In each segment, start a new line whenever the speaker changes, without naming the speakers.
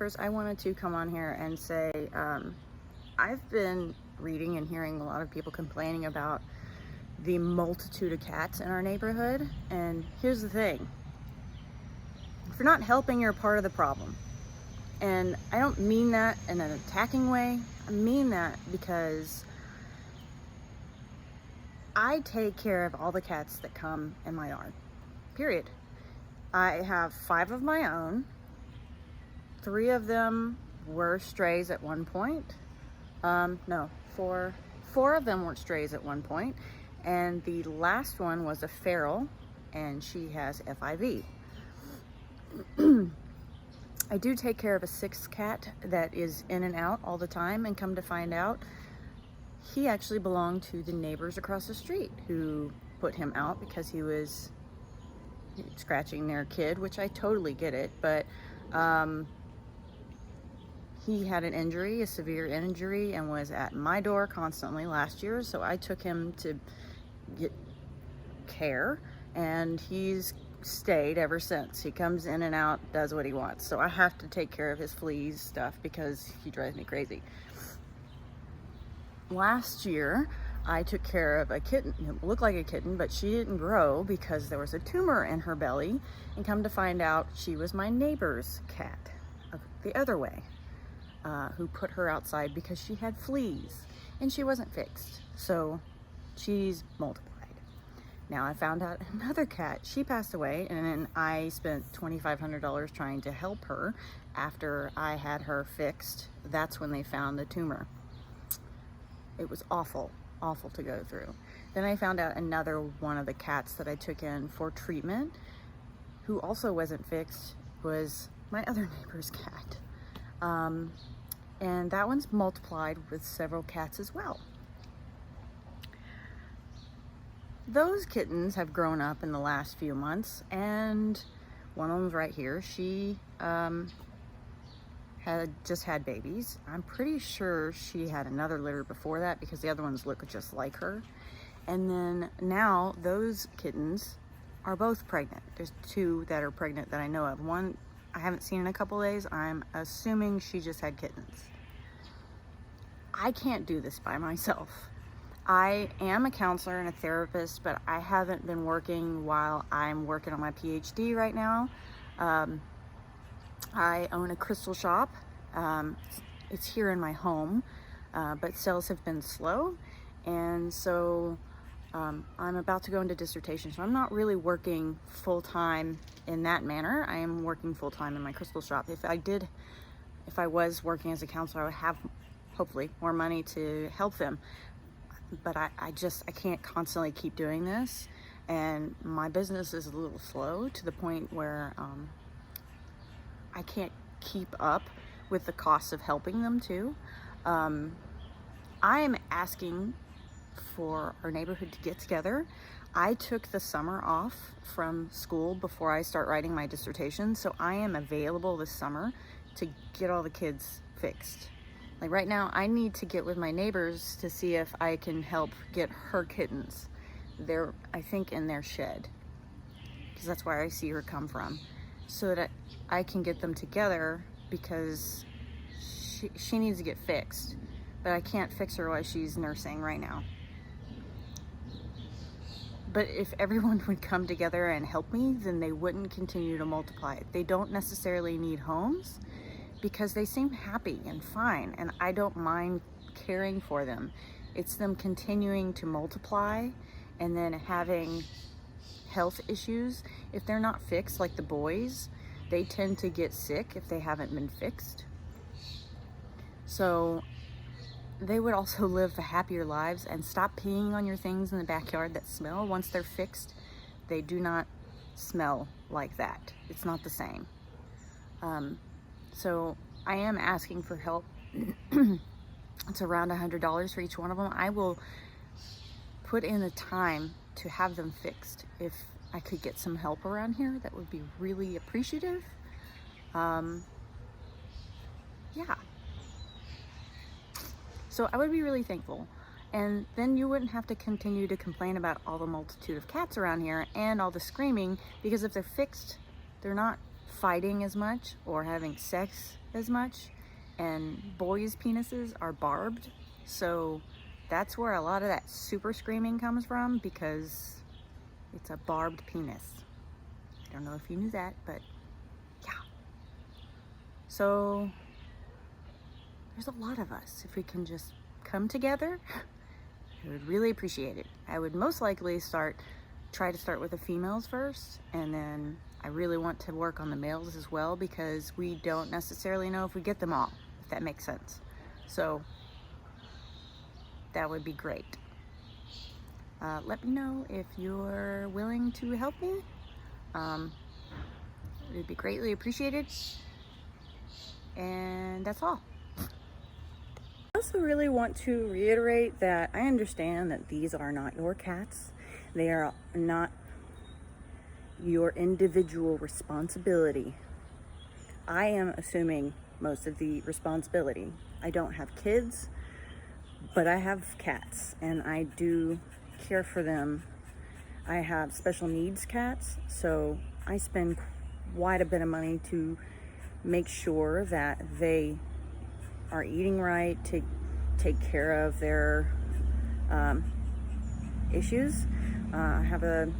Pipers, I wanted to come on here and say I've been reading and hearing a lot of people complaining about the multitude of cats in our neighborhood, and here's the thing. If you're not helping, you're a part of the problem. And I don't mean that in an attacking way. I mean that because I take care of all the cats that come in my yard, period. I have 5 of my own. 3 of them were strays at one point. No, 4 of them were strays at one point. And the last one was a feral, and she has FIV. I do take care of a 6th cat that is in and out all the time, and come to find out, he actually belonged to the neighbors across the street who put him out because he was scratching their kid, which I totally get it, but he had an injury, a severe injury, and was at my door constantly last year, so I took him to get care, and he's stayed ever since. He comes in and out, does what he wants, so I have to take care of his fleas stuff because he drives me crazy. Last year, I took care of a kitten. It looked like a kitten, but she didn't grow because there was a tumor in her belly, and come to find out, she was my neighbor's cat the other way, who put her outside because she had fleas and she wasn't fixed. So she's multiplied. Now I found out another cat, she passed away, and then I spent $2,500 trying to help her after I had her fixed. That's when they found the tumor. It was awful to go through. Then I found out another one of the cats that I took in for treatment, who also wasn't fixed, was my other neighbor's cat. And that one's multiplied with several cats as well. Those kittens have grown up in the last few months, and one of them's right here. She had just had babies. I'm pretty sure she had another litter before that because the other ones look just like her. And then now those kittens are both pregnant. There's 2 that are pregnant that I know of. One I haven't seen in a couple days. I'm assuming she just had kittens. I can't do this by myself. I am a counselor and a therapist, but I haven't been working while I'm working on my PhD right now. I own a crystal shop. It's here in my home, but sales have been slow, and so I'm about to go into dissertation, so I'm not really working full-time in that manner. I am working full-time in my crystal shop. If I was working as a counselor, I would have hopefully more money to help them, but I can't constantly keep doing this, and my business is a little slow to the point where I can't keep up with the cost of helping them too. I am asking for our neighborhood to get together. I took the summer off from school before I start writing my dissertation, so I am available this summer to get all the kids fixed. Like right now, I need to get with my neighbors to see if I can help get her kittens. They're, I think, in their shed, because that's where I see her come from, so that I can get them together, because she needs to get fixed, but I can't fix her while she's nursing right now. But if everyone would come together and help me, then they wouldn't continue to multiply. They don't necessarily need homes because they seem happy and fine, and I don't mind caring for them. It's them continuing to multiply and then having health issues. If they're not fixed, like the boys, they tend to get sick if they haven't been fixed. So they would also live the happier lives and stop peeing on your things in the backyard that smell. Once they're fixed, they do not smell like that. It's not the same. So I am asking for help. It's around $100 for each one of them. I will put in the time to have them fixed. If I could get some help around here, that would be really appreciative. Yeah. So I would be really thankful. And then you wouldn't have to continue to complain about all the multitude of cats around here and all the screaming, because if they're fixed, they're not fighting as much or having sex as much, and boys' penises are barbed, so that's where a lot of that super screaming comes from, because it's a barbed penis. I don't know if you knew that, but yeah. So there's a lot of us. If we can just come together, I would really appreciate it. I would most likely try to start with the females first, and then I really want to work on the males as well, because we don't necessarily know if we get them all, if that makes sense. So that would be great. Let me know if you're willing to help me. It would be greatly appreciated. And that's all. I also really want to reiterate that I understand that these are not your cats. They are not your individual responsibility. I am assuming most of the responsibility. I don't have kids, but I have cats, and I do care for them. I have special needs cats, so I spend quite a bit of money to make sure that they are eating right, to take care of their issues. I have a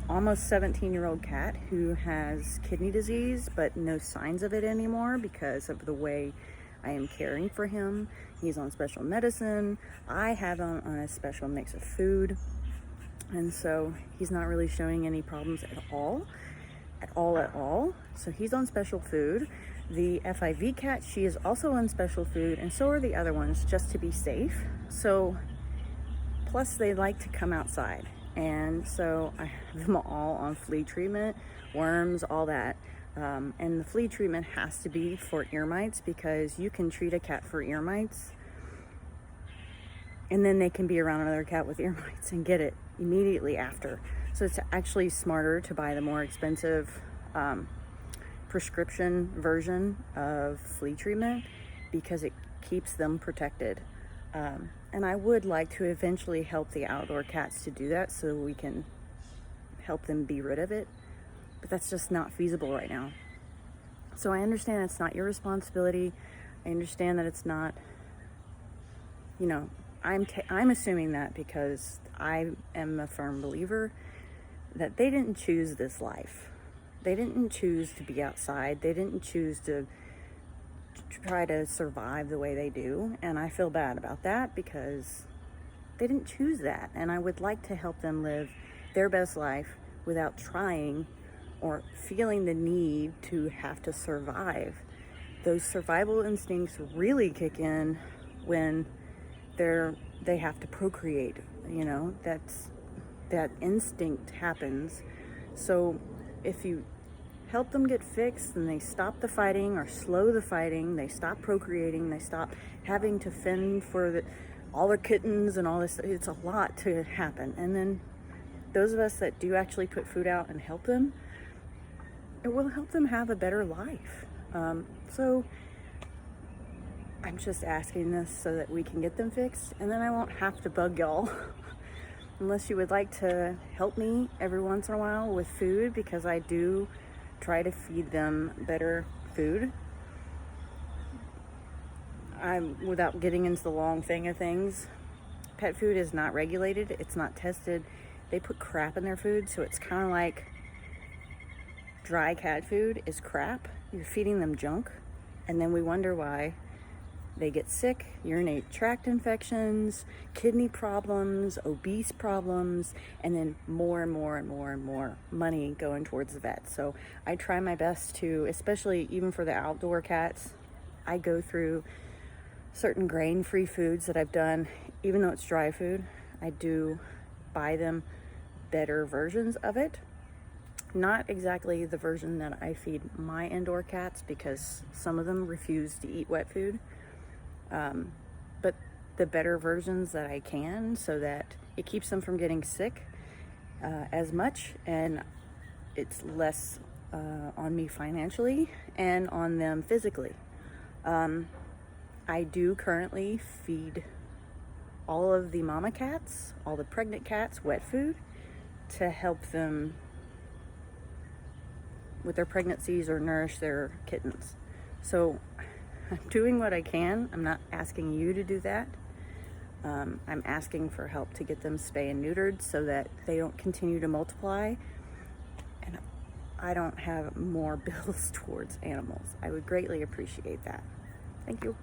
almost 17-year-old cat who has kidney disease, but no signs of it anymore because of the way I am caring for him. He's on special medicine. I have him on a special mix of food, and so he's not really showing any problems at all. So he's on special food. The FIV cat, she is also on special food, and so are the other ones, just to be safe. So plus they like to come outside, and so I have them all on flea treatment, worms, all that. And the flea treatment has to be for ear mites, because you can treat a cat for ear mites and then they can be around another cat with ear mites and get it immediately after. So it's actually smarter to buy the more expensive prescription version of flea treatment, because it keeps them protected. And I would like to eventually help the outdoor cats to do that, so we can help them be rid of it, but that's just not feasible right now. So I understand it's not your responsibility. I understand that it's not, I'm assuming that because I am a firm believer that they didn't choose this life. They didn't choose to be outside. They didn't choose to try to survive the way they do. And I feel bad about that, because they didn't choose that. And I would like to help them live their best life without trying or feeling the need to have to survive. Those survival instincts really kick in when they have to procreate. That instinct happens. So if you help them get fixed, and they stop the fighting or slow the fighting, they stop procreating, they stop having to fend for all their kittens and all this. It's a lot to happen. And then those of us that do actually put food out and help them, it will help them have a better life. So I'm just asking this so that we can get them fixed, and then I won't have to bug y'all unless you would like to help me every once in a while with food, because I do try to feed them better food. Without getting into the long thing of things, pet food is not regulated, it's not tested. They put crap in their food, so it's kind of like dry cat food is crap. You're feeding them junk, and then we wonder why they get sick, urinary tract infections, kidney problems, obese problems, and then more and more and more and more money going towards the vet. So I try my best to, especially even for the outdoor cats, I go through certain grain-free foods that I've done. Even though it's dry food, I do buy them better versions of it. Not exactly the version that I feed my indoor cats, because some of them refuse to eat wet food. But the better versions that I can, so that it keeps them from getting sick as much, and it's less on me financially and on them physically. I do currently feed all of the mama cats, all the pregnant cats, wet food to help them with their pregnancies or nourish their kittens. So I'm doing what I can. I'm not asking you to do that. I'm asking for help to get them spay and neutered so that they don't continue to multiply and I don't have more bills towards animals. I would greatly appreciate that. Thank you.